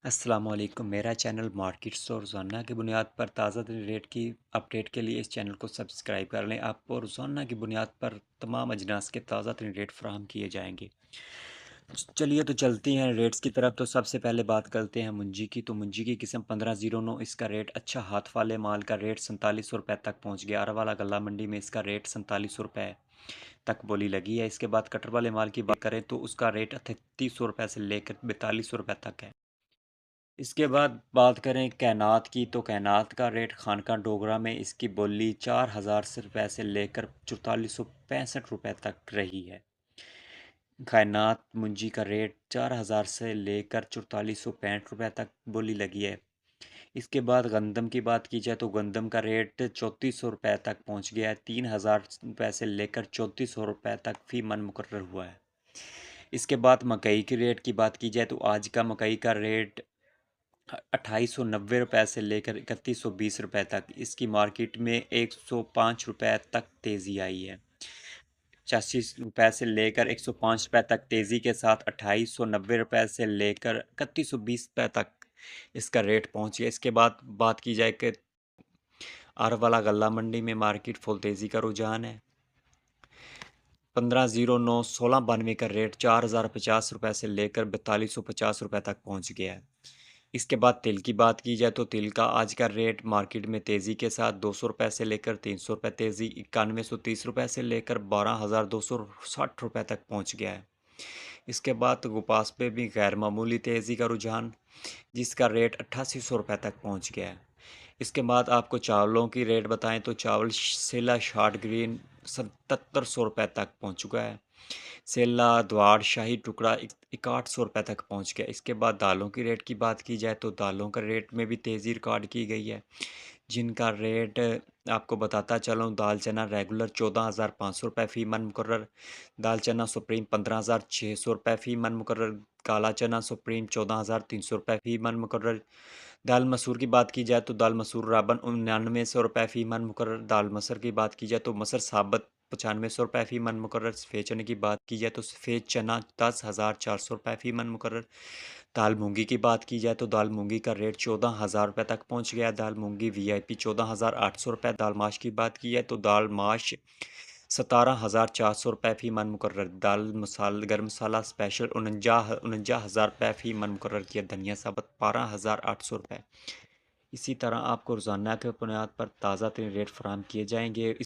अस्सलामुअलैकुम। मेरा channel markets और रोज़ाना की बुनियाद पर ताज़ा तरीन रेट की अपडेट के लिए इस चैनल को सब्सक्राइब कर लें। आपको रोज़ाना की बुनियाद पर तमाम अजनास के ताज़ा तरीन रेट फराहम किए जाएंगे। चलिए तो चलती हैं रेट्स की तरफ। तो सबसे पहले बात करते हैं मुंजी की। तो मुंजी की किस्म 1509, इसका रेट अच्छा। हाथ वाले माल का रेट 4700 रुपये तक पहुँच गया। अरवाला गला मंडी में इसका रेट 4700 रुपये तक बोली लगी है। इसके बाद कटर वाले माल की बात करें तो उसका रेट 3800 रुपये से लेकर 4200 रुपये तक है। इसके बाद बात करें कैनात की। तो कैनात का रेट खानका डोगरा में इसकी बोली 4000 रुपये से लेकर 4465 रुपये तक रही है। कैनात मुंजी का रेट 4000 से लेकर 4465 रुपये तक बोली लगी है। इसके बाद गंदम की बात की जाए तो गंदम का रेट 3400 रुपये तक पहुंच गया है। 3000 रुपये से लेकर 3400 रुपये तक फ़ी मन मुकर्रर हुआ है। इसके बाद मकई के रेट की बात की जाए तो आज का मकई का रेट 2890 रुपये से लेकर 3120 रुपये तक इसकी मार्केट में 105 रुपये तक तेज़ी आई है। 85 रुपये से लेकर 105 रुपये तक तेज़ी के साथ 2890 रुपये से लेकर 3120 रुपये तक इसका रेट पहुंच गया। इसके बाद बात की जाए कि आरवाला गल्ला मंडी में मार्केट फुल तेज़ी का रुझान है। 1509 1692 का रेट 4050 रुपये से लेकर 4250 रुपये तक पहुंच गया है। इसके बाद तिल की बात की जाए तो तिल का आज का रेट मार्केट में तेज़ी के साथ 200 रुपये से लेकर 300 रुपये तेज़ी 9130 रुपये से लेकर 12260 रुपये तक पहुंच गया है। इसके बाद कपास पे भी गैर मामूली तेज़ी का रुझान, जिसका रेट 8800 रुपये तक पहुंच गया है। इसके बाद आपको चावलों की रेट बताएं तो चावल सेला शार्ट ग्रीन 7700 रुपये तक पहुंच चुका है। सेला द्वार शाही टुकड़ा 6100 रुपये तक पहुंच गया। इसके बाद दालों की रेट की बात की जाए तो दालों का रेट में भी तेज़ी रिकॉर्ड की गई है, जिनका रेट आपको बताता चलूँ। दाल चना रेगुलर 14500 रुपये फ़ी मन मुकर्रर, दाल चना सुप्रीम 15600 रुपये फ़ी मन मुकर्रर, काला चना सुप्रीम 14300 रुपये फ़ी मन मुकर्रर। दाल मसूर की बात की जाए तो दाल मसूर राबन 9900 रुपये फ़ी मन मुकर्रर। दाल मसर की बात की जाए तो मसर साबत 9500 रुपये फ़ी मन मुकर्रर। सफ़ेद चने की बात की जाए तो सफ़ेद चना 10,400 रुपये फ़ी मन मुकर्रर। दाल मूंगी की बात की जाए तो दाल मूंगी का रेट 14,000 रुपये तक पहुंच गया। दाल मूंगी VIP 14,800 रुपये। दाल माश की बात की जाए तो दाल माश 17,400 रुपये फ़ी मन मुकर्रर। दाल गर्म मसाला स्पेशल 49,000 रुपये फ़ी मन मुकर्रर किया। धनिया साबत 12,800 रुपये। इसी तरह आपको रोज़ाना के बुनियाद पर ताज़ा तरीन रेट फराहम किए जाएंगे।